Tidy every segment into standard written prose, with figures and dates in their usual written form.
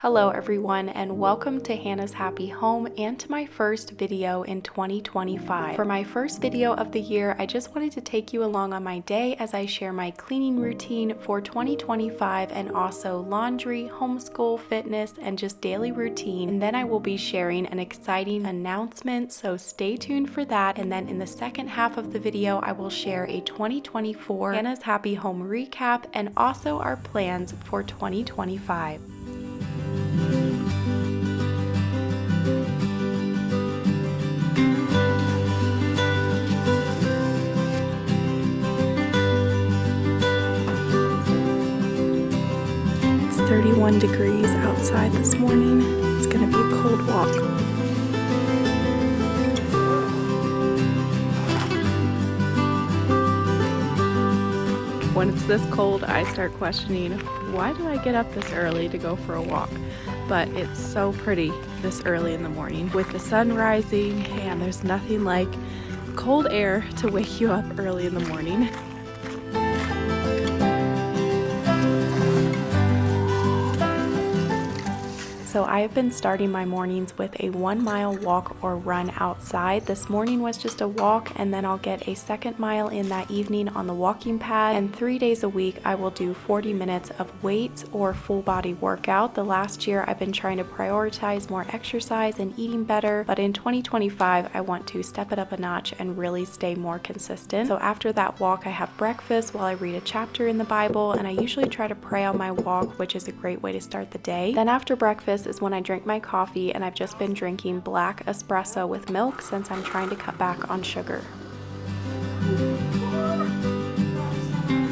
Hello everyone and welcome to Hannah's Happy Home and to my first video in 2025. For my first video of the year, I just wanted to take you along on my day as I share my cleaning routine for 2025 and also laundry, homeschool, fitness, and just daily routine. And then I will be sharing an exciting announcement, so stay tuned for that. And then in the second half of the video, I will share a 2024 Hannah's Happy Home recap and also our plans for 2025. It's 31 degrees outside this morning. It's gonna be a cold walk. When it's this cold, I start questioning, why do I get up this early to go for a walk? But it's so pretty this early in the morning with the sun rising, and there's nothing like cold air to wake you up early in the morning. So I have been starting my mornings with a 1 mile walk or run outside. This morning was just a walk, and then I'll get a second mile in that evening on the walking pad. And 3 days a week I will do 40 minutes of weights or full body workout. The last year I've been trying to prioritize more exercise and eating better, but in 2025 I want to step it up a notch and really stay more consistent. So after that walk I have breakfast while I read a chapter in the Bible, and I usually try to pray on my walk, which is a great way to start the day. Then after breakfast is when I drink my coffee, and I've just been drinking black espresso with milk since I'm trying to cut back on sugar.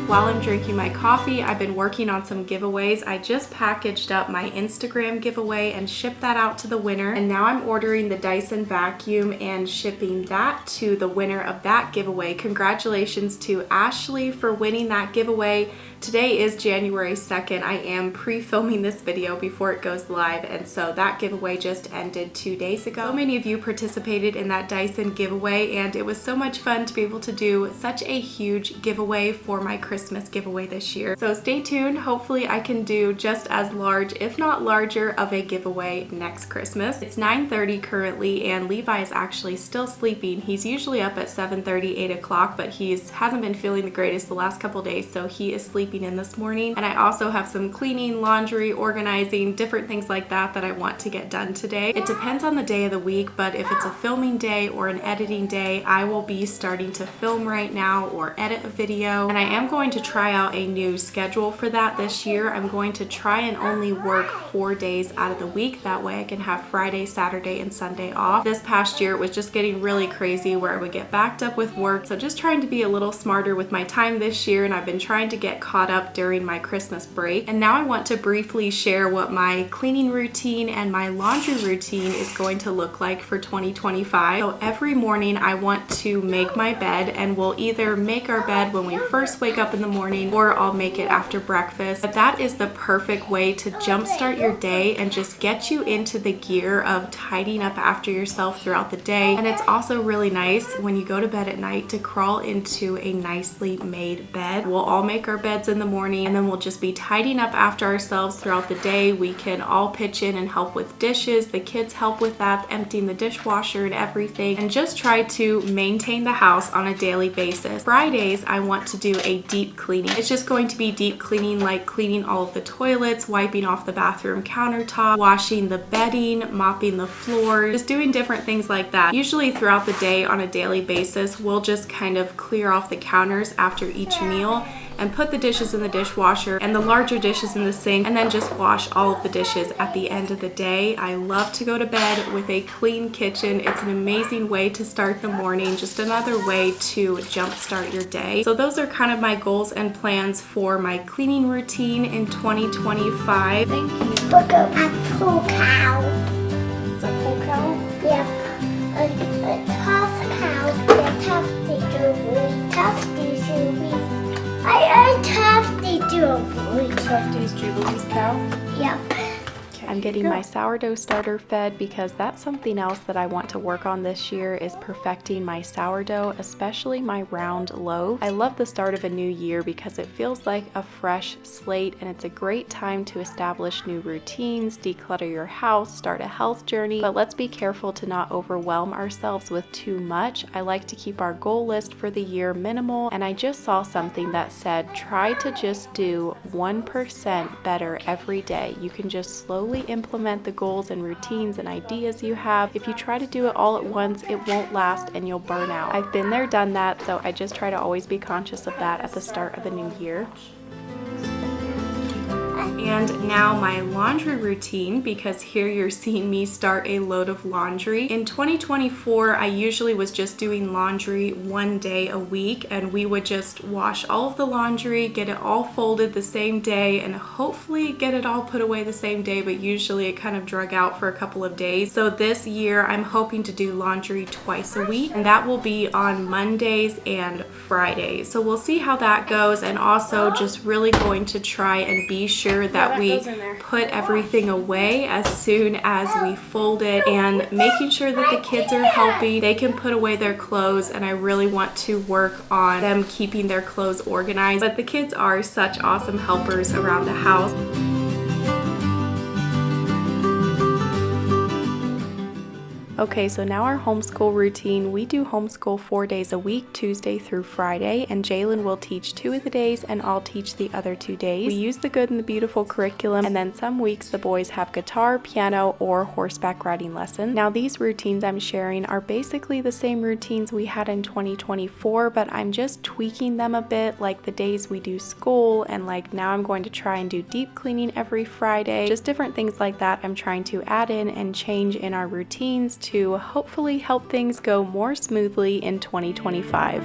While I'm drinking my coffee, I've been working on some giveaways. I just packaged up my Instagram giveaway and shipped that out to the winner. And now I'm ordering the Dyson vacuum and shipping that to the winner of that giveaway. Congratulations to Ashley for winning that giveaway. Today is January 2nd. I am pre-filming this video before it goes live, and so that giveaway just ended 2 days ago. So many of you participated in that Dyson giveaway, and it was so much fun to be able to do such a huge giveaway for my Christmas giveaway this year. So stay tuned. Hopefully I can do just as large, if not larger, of a giveaway next Christmas. It's 9:30 currently, and Levi is actually still sleeping. He's usually up at 7:30, 8 o'clock, but hasn't been feeling the greatest the last couple days, so he is sleeping in this morning. And I also have some cleaning, laundry, organizing, different things like that I want to get done today. It depends on the day of the week, but if it's a filming day or an editing day, I will be starting to film right now or edit a video. And I am going to try out a new schedule for that this year. I'm going to try and only work 4 days out of the week. That way I can have Friday, Saturday, and Sunday off. This past year it was just getting really crazy where I would get backed up with work. So just trying to be a little smarter with my time this year, and I've been trying to get caught up during my Christmas break. And now I want to briefly share what my cleaning routine and my laundry routine is going to look like for 2025. So every morning I want to make my bed, and we'll either make our bed when we first wake up in the morning or I'll make it after breakfast. But that is the perfect way to jumpstart your day and just get you into the gear of tidying up after yourself throughout the day. And it's also really nice when you go to bed at night to crawl into a nicely made bed. We'll all make our beds in the morning, and then we'll just be tidying up after ourselves throughout the day. We can all pitch in and help with dishes. The kids help with that, emptying the dishwasher and everything, and just try to maintain the house on a daily basis. Fridays, I want to do a deep cleaning. It's just going to be deep cleaning, like cleaning all of the toilets, wiping off the bathroom countertop, washing the bedding, mopping the floor, just doing different things like that. Usually throughout the day on a daily basis, we'll just kind of clear off the counters after each meal and put the dishes in the dishwasher and the larger dishes in the sink, and then just wash all of the dishes at the end of the day. I love to go to bed with a clean kitchen. It's an amazing way to start the morning, just another way to jumpstart your day. So those are kind of my goals and plans for my cleaning routine in 2025. Thank you. Look at a full cow. It's a full cow? Yep. A tough cow. A tufty jubilee. Tufty jubilee. I tufty jubilee. Tufty's Jubilee's cow? Yep. Okay. I'm getting my sourdough starter fed because that's something else that I want to work on this year, is perfecting my sourdough, especially my round loaf. I love the start of a new year because it feels like a fresh slate, and it's a great time to establish new routines, declutter your house, start a health journey, but let's be careful to not overwhelm ourselves with too much. I like to keep our goal list for the year minimal, and I just saw something that said try to just do 1% better every day. You can just slowly implement the goals and routines and ideas you have. If you try to do it all at once, it won't last and you'll burn out. I've been there, done that, so I just try to always be conscious of that at the start of a new year. And now my laundry routine, because here you're seeing me start a load of laundry. In 2024, I usually was just doing laundry one day a week, and we would just wash all of the laundry, get it all folded the same day, and hopefully get it all put away the same day, but usually it kind of drug out for a couple of days. So this year I'm hoping to do laundry twice a week, and that will be on Mondays and Fridays. So we'll see how that goes, and also just really going to try and be sure that we put everything away as soon as we fold it, and making sure that the kids are healthy, they can put away their clothes, and I really want to work on them keeping their clothes organized. But the kids are such awesome helpers around the house. Okay, so now our homeschool routine. We do homeschool 4 days a week, Tuesday through Friday, and Jalen will teach 2 of the days and I'll teach the other 2 days. We use the Good and the Beautiful curriculum, and then some weeks the boys have guitar, piano, or horseback riding lessons. Now these routines I'm sharing are basically the same routines we had in 2024, but I'm just tweaking them a bit, like the days we do school, and like now I'm going to try and do deep cleaning every Friday. Just different things like that I'm trying to add in and change in our routines to hopefully help things go more smoothly in 2025.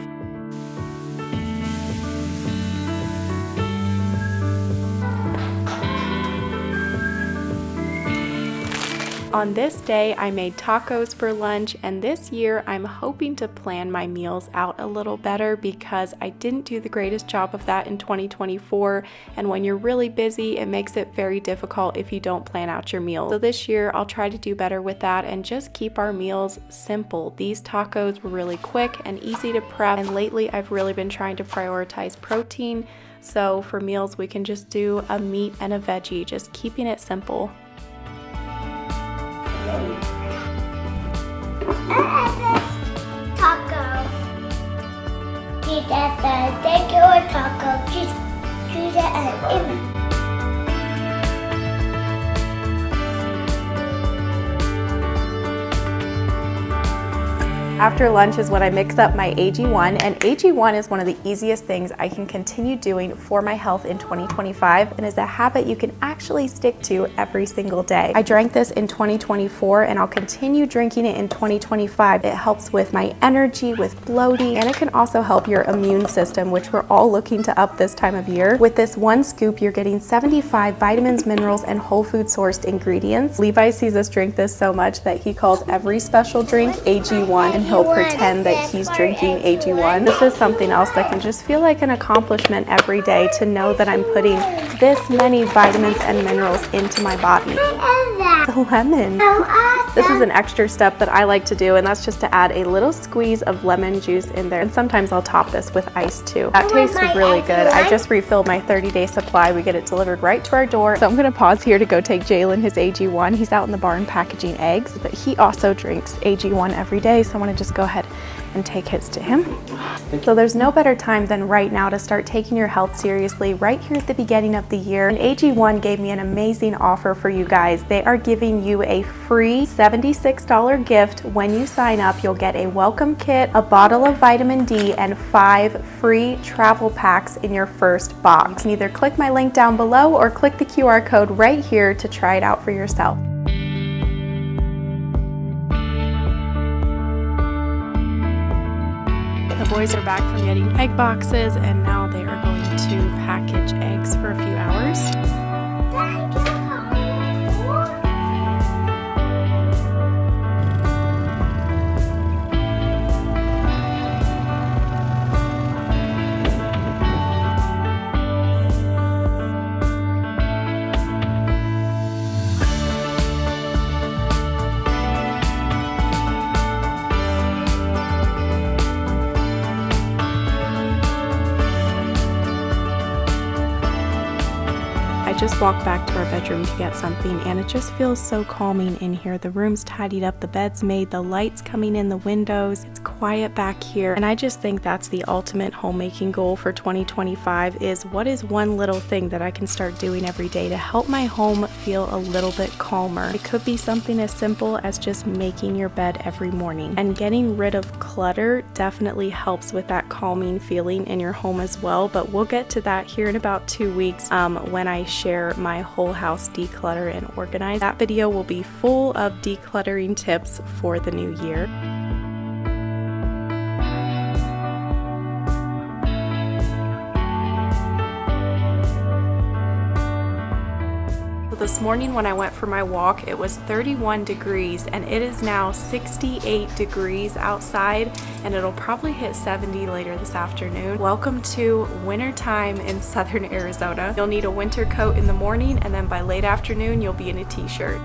On this day, I made tacos for lunch, and this year I'm hoping to plan my meals out a little better because I didn't do the greatest job of that in 2024, and when you're really busy, it makes it very difficult if you don't plan out your meals. So this year, I'll try to do better with that and just keep our meals simple. These tacos were really quick and easy to prep, and lately I've really been trying to prioritize protein, so for meals we can just do a meat and a veggie, just keeping it simple. Taco. Eat that regular taco. Just choose it and After lunch is when I mix up my AG1, and AG1 is one of the easiest things I can continue doing for my health in 2025, and is a habit you can actually stick to every single day. I drank this in 2024 and I'll continue drinking it in 2025. It helps with my energy, with bloating, and it can also help your immune system, which we're all looking to up this time of year. With this one scoop, you're getting 75 vitamins, minerals, and whole food sourced ingredients. Levi sees us drink this so much that he calls every special drink AG1, and he'll pretend that he's drinking AG1. This is something else that can just feel like an accomplishment every day, to know that I'm putting this many vitamins and minerals into my body. The lemon. This is an extra step that I like to do, and that's just to add a little squeeze of lemon juice in there. And sometimes I'll top this with ice too. That tastes really good. I just refilled my 30-day supply. We get it delivered right to our door. So I'm gonna pause here to go take Jalen his AG1. He's out in the barn packaging eggs, but he also drinks AG1 every day. So I wanna just go ahead and take his to him. So there's no better time than right now to start taking your health seriously, right here at the beginning of the year. And AG1 gave me an amazing offer for you guys. They are giving you a free $76 gift. When you sign up, you'll get a welcome kit, a bottle of vitamin D, and 5 free travel packs in your first box. You can either click my link down below or click the QR code right here to try it out for yourself. The boys are back from getting egg boxes, and now they are going to package eggs for a few hours. just walked back to our bedroom to get something, and it just feels so calming in here. The room's tidied up, the bed's made, the lights coming in the windows, it's quiet back here, and I just think that's the ultimate homemaking goal for 2025 is what is one little thing that I can start doing every day to help my home feel a little bit calmer. It could be something as simple as just making your bed every morning, and getting rid of clutter definitely helps with that calming feeling in your home as well, but we'll get to that here in about 2 weeks when I share my whole house declutter and organize. That video will be full of decluttering tips for the new year. This morning when I went for my walk, it was 31 degrees and it is now 68 degrees outside, and it'll probably hit 70 later this afternoon. Welcome to wintertime in southern Arizona. You'll need a winter coat in the morning, and then by late afternoon you'll be in a t-shirt.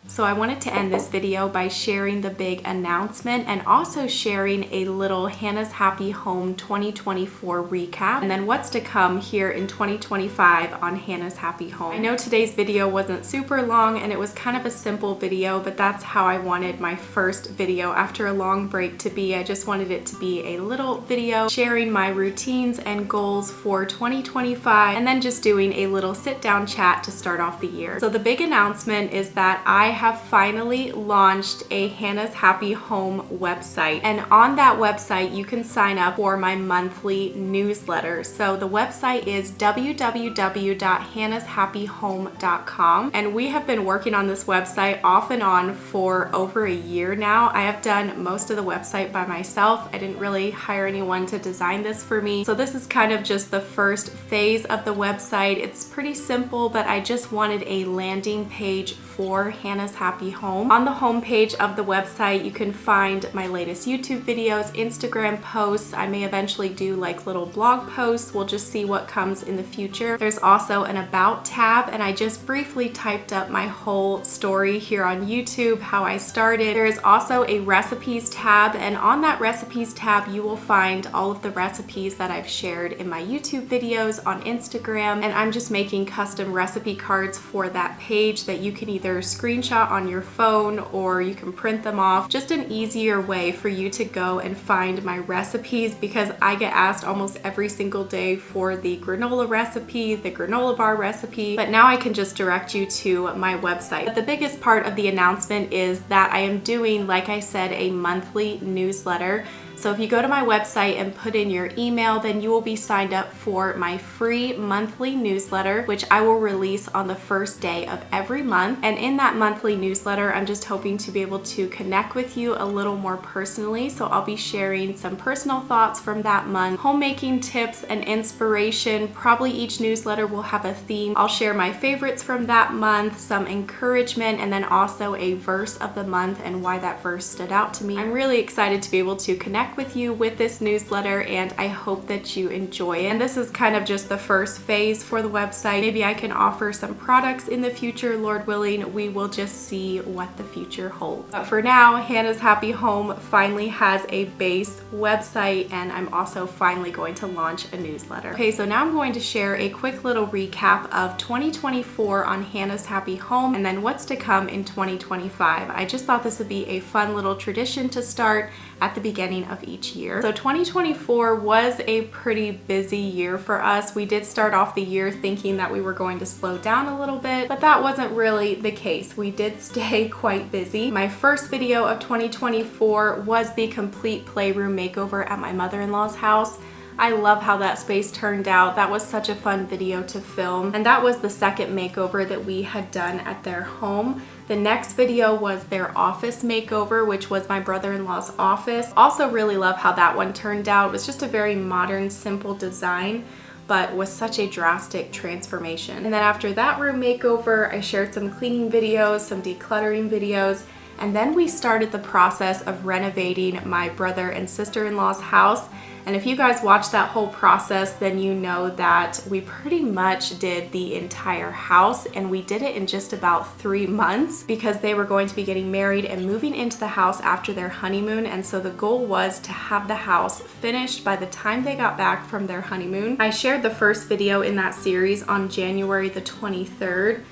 So I wanted to end this video by sharing the big announcement and also sharing a little Hannah's Happy Home 2024 recap, and then what's to come here in 2025 on Hannah's Happy Home. I know today's video wasn't super long and it was kind of a simple video, but that's how I wanted my first video after a long break to be. I just wanted it to be a little video sharing my routines and goals for 2025, and then just doing a little sit down chat to start off the year. So the big announcement is that I have finally launched a Hannah's Happy Home website, and on that website you can sign up for my monthly newsletter. So the website is www.hannahshappyhome.com, and we have been working on this website off and on for over a year now. I have done most of the website by myself. I didn't really hire anyone to design this for me, so this is kind of just the first phase of the website. It's pretty simple, but I just wanted a landing page for Hannah's Happy Home. On the home page of the website you can find my latest YouTube videos, Instagram posts. I may eventually do like little blog posts. We'll just see what comes in the future. There's also an About tab, and I just briefly typed up my whole story here on YouTube, how I started. There is also a recipes tab, and on that recipes tab you will find all of the recipes that I've shared in my YouTube videos, on Instagram, and I'm just making custom recipe cards for that page that you can either screenshot on your phone or you can print them off. Just an easier way for you to go and find my recipes, because I get asked almost every single day for the granola recipe, the granola bar recipe, but now I can just direct you to my website. But the biggest part of the announcement is that I am doing, like I said, a monthly newsletter. So if you go to my website and put in your email, then you will be signed up for my free monthly newsletter, which I will release on the first day of every month. And in that monthly newsletter, I'm just hoping to be able to connect with you a little more personally. So I'll be sharing some personal thoughts from that month, homemaking tips and inspiration. Probably each newsletter will have a theme. I'll share my favorites from that month, some encouragement, and then also a verse of the month and why that verse stood out to me. I'm really excited to be able to connect with you with this newsletter, and I hope that you enjoy it. And this is kind of just the first phase for the website. Maybe I can offer some products in the future, Lord willing. We will just see what the future holds. But for now, Hannah's Happy Home finally has a base website, and I'm also finally going to launch a newsletter. Okay, so now I'm going to share a quick little recap of 2024 on Hannah's Happy Home, and then what's to come in 2025. I just thought this would be a fun little tradition to start at the beginning of each year. So 2024 was a pretty busy year for us. We did start off the year thinking that we were going to slow down a little bit, but that wasn't really the case. We did stay quite busy. My first video of 2024 was the complete playroom makeover at my mother-in-law's house. I love how that space turned out. That was such a fun video to film. And that was the second makeover that we had done at their home. The next video was their office makeover, which was my brother-in-law's office. Also really love how that one turned out. It was just a very modern, simple design, but was such a drastic transformation. And then after that room makeover, I shared some cleaning videos, some decluttering videos, and then we started the process of renovating my brother and sister-in-law's house. And if you guys watched that whole process, then you know that we pretty much did the entire house, and we did it in just about 3 months because they were going to be getting married and moving into the house after their honeymoon. And so the goal was to have the house finished by the time they got back from their honeymoon. I shared the first video in that series on January the 23rd,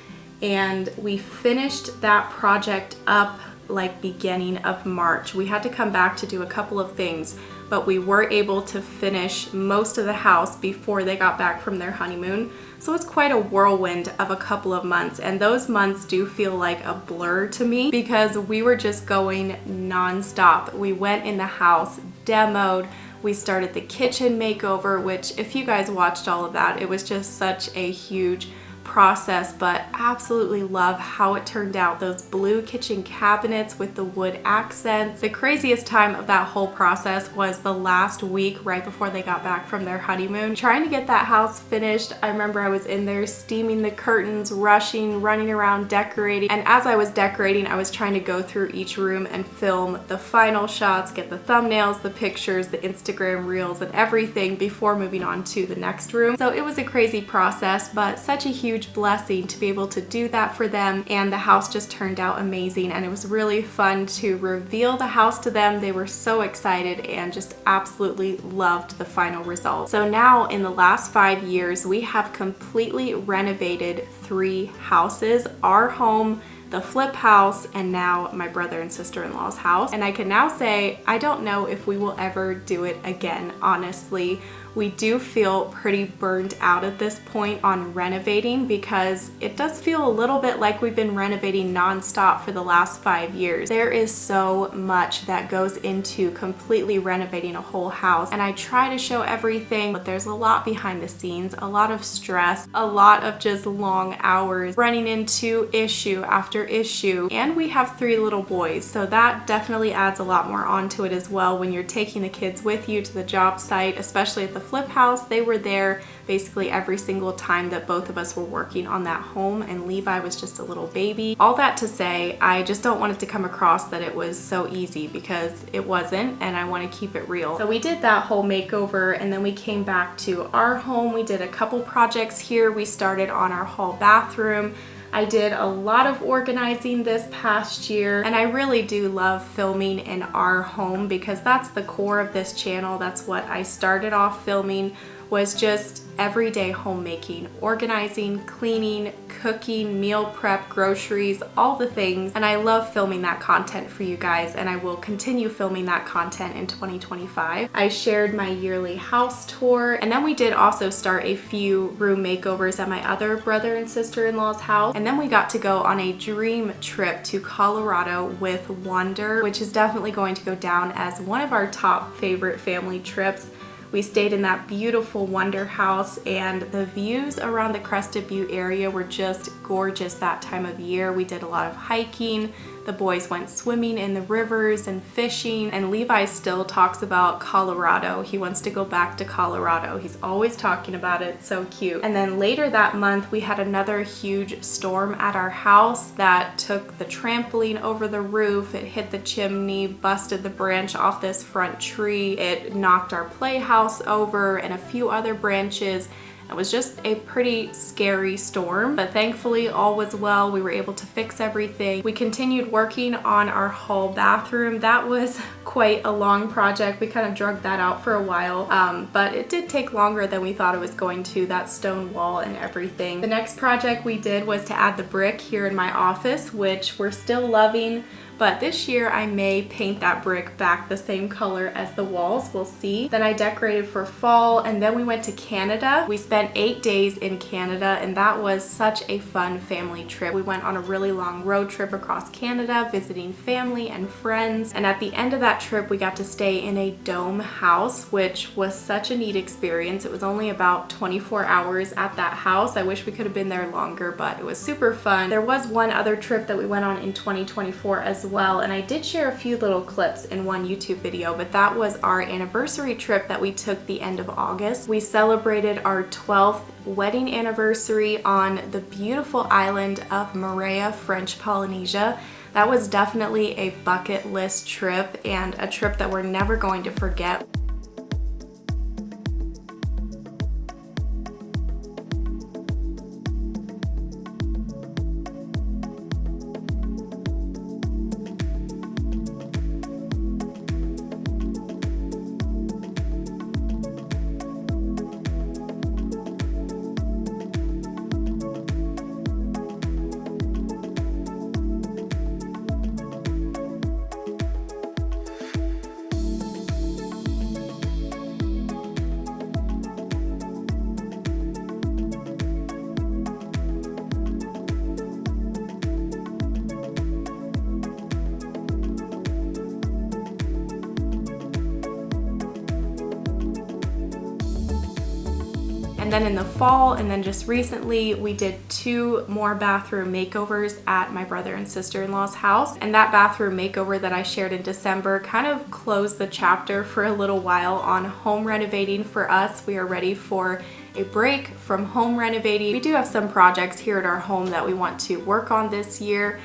and we finished that project up like beginning of March. We had to come back to do a couple of things, but we were able to finish most of the house before they got back from their honeymoon. So it's quite a whirlwind of a couple of months, and those months do feel like a blur to me because we were just going non-stop. We went in the house, demoed, we started the kitchen makeover, which if you guys watched all of that, it was just such a huge process, but absolutely love how it turned out. Those blue kitchen cabinets with the wood accents. The craziest time of that whole process was the last week right before they got back from their honeymoon. Trying to get that house finished, I remember I was in there steaming the curtains, rushing, running around, decorating, and as I was decorating, I was trying to go through each room and film the final shots, get the thumbnails, the pictures, the Instagram reels, and everything before moving on to the next room. So it was a crazy process, but such a huge blessing to be able to do that for them, and the house just turned out amazing, and it was really fun to reveal the house to them. They were so excited and just absolutely loved the final result. So now in the last 5 years, we have completely renovated 3 houses: our home, the flip house, and now my brother and sister-in-law's house. And I can now say I don't know if we will ever do it again, honestly. We do feel pretty burned out at this point on renovating because it does feel a little bit like we've been renovating non-stop for the last 5 years. There is so much that goes into completely renovating a whole house, and I try to show everything, but there's a lot behind the scenes, a lot of stress, a lot of just long hours, running into issue after issue, and we have 3 little boys, so that definitely adds a lot more onto it as well when you're taking the kids with you to the job site, especially at the flip house. They were there basically every single time that both of us were working on that home, and Levi was just a little baby. All that to say, I just don't want it to come across that it was so easy, because it wasn't, and I want to keep it real. So we did that whole makeover, and then we came back to our home. We did a couple projects here. We started on our hall bathroom. I did a lot of organizing this past year, and I really do love filming in our home because that's the core of this channel. That's what I started off filming, was just everyday homemaking, organizing, cleaning, cooking, meal prep, groceries, all the things. And I love filming that content for you guys, and I will continue filming that content in 2025. I shared my yearly house tour, and then we did also start a few room makeovers at my other brother and sister-in-law's house. And then we got to go on a dream trip to Colorado with Wonder, which is definitely going to go down as one of our top favorite family trips. We stayed in that beautiful Wonder house, and the views around the Crested Butte area were just gorgeous that time of year. We did a lot of hiking. The boys went swimming in the rivers and fishing, and Levi still talks about Colorado. He wants to go back to Colorado. He's always talking about it. So cute. And then later that month, we had another huge storm at our house that took the trampoline over the roof. It hit the chimney, busted the branch off this front tree. It knocked our playhouse over and a few other branches. It was just a pretty scary storm, but thankfully all was well. We were able to fix everything. We continued working on our hall bathroom. That was quite a long project. We kind of drug that out for a while, but it did take longer than we thought it was going to, that stone wall and everything. The next project we did was to add the brick here in my office, which we're still loving. But this year I may paint that brick back the same color as the walls, we'll see. Then I decorated for fall, and then we went to Canada. We spent 8 days in Canada, and that was such a fun family trip. We went on a really long road trip across Canada, visiting family and friends. And at the end of that trip, we got to stay in a dome house, which was such a neat experience. It was only about 24 hours at that house. I wish we could have been there longer, but it was super fun. There was one other trip that we went on in 2024 as well, and I did share a few little clips in one YouTube video, but that was our anniversary trip that we took the end of August. We celebrated our 12th wedding anniversary on the beautiful island of Moorea, French Polynesia. That was definitely a bucket list trip, and a trip that we're never going to forget. And then in the fall, and then just recently, we did 2 more bathroom makeovers at my brother and sister-in-law's house. And that bathroom makeover that I shared in December kind of closed the chapter for a little while on home renovating for us. We are ready for a break from home renovating. We do have some projects here at our home that we want to work on this year.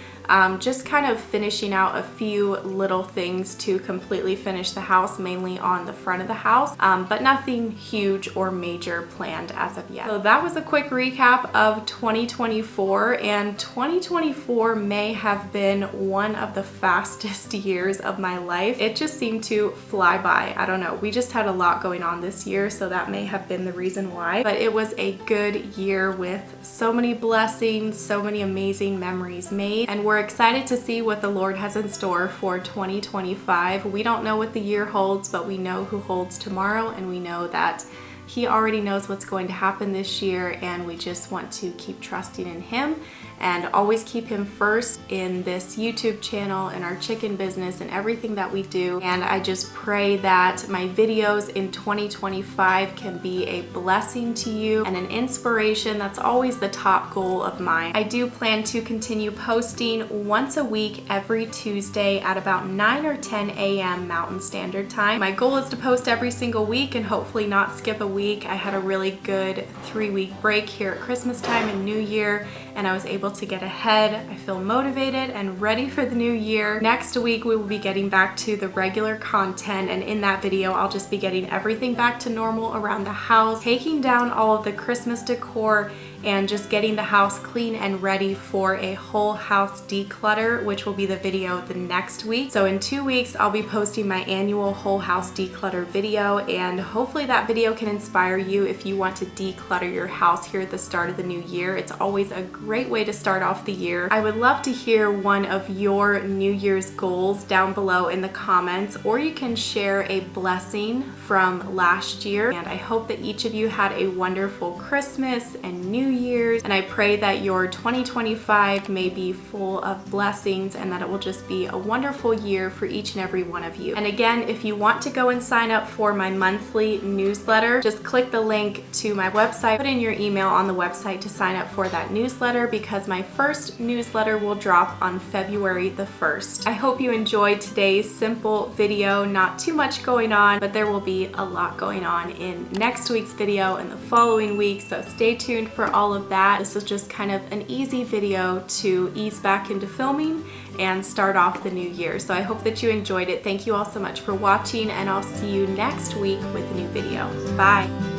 Just kind of finishing out a few little things to completely finish the house, mainly on the front of the house, but nothing huge or major planned as of yet. So that was a quick recap of 2024, and 2024 may have been one of the fastest years of my life. It just seemed to fly by. I don't know. We just had a lot going on this year, so that may have been the reason why. But it was a good year with so many blessings, so many amazing memories made, and we're excited to see what the Lord has in store for 2025. We don't know what the year holds, but we know who holds tomorrow, and we know that He already knows what's going to happen this year, and we just want to keep trusting in Him and always keep Him first in this YouTube channel and our chicken business and everything that we do. And I just pray that my videos in 2025 can be a blessing to you and an inspiration. That's always the top goal of mine. I do plan to continue posting once a week every Tuesday at about 9 or 10 a.m. Mountain Standard Time. My goal is to post every single week and hopefully not skip a week. I had a really good 3-week break here at Christmas time and New Year, and I was able to get ahead. I feel motivated and ready for the new year. Next week we will be getting back to the regular content, and in that video I'll just be getting everything back to normal around the house, taking down all of the Christmas decor, and just getting the house clean and ready for a whole house declutter, which will be the video the next week. So in 2 weeks I'll be posting my annual whole house declutter video, and hopefully that video can inspire you if you want to declutter your house here at the start of the new year. It's always a great way to start off the year. I would love to hear one of your New Year's goals down below in the comments, or you can share a blessing from last year. And I hope that each of you had a wonderful Christmas and New Year's, and I pray that your 2025 may be full of blessings and that it will just be a wonderful year for each and every one of you. And again, if you want to go and sign up for my monthly newsletter, just click the link to my website, put in your email on the website to sign up for that newsletter, because my first newsletter will drop on February the 1st. I hope you enjoyed today's simple video. Not too much going on, but there will be a lot going on in next week's video and the following week, so stay tuned for all of that. This is just kind of an easy video to ease back into filming and start off the new year. So I hope that you enjoyed it. Thank you all so much for watching, and I'll see you next week with a new video. Bye.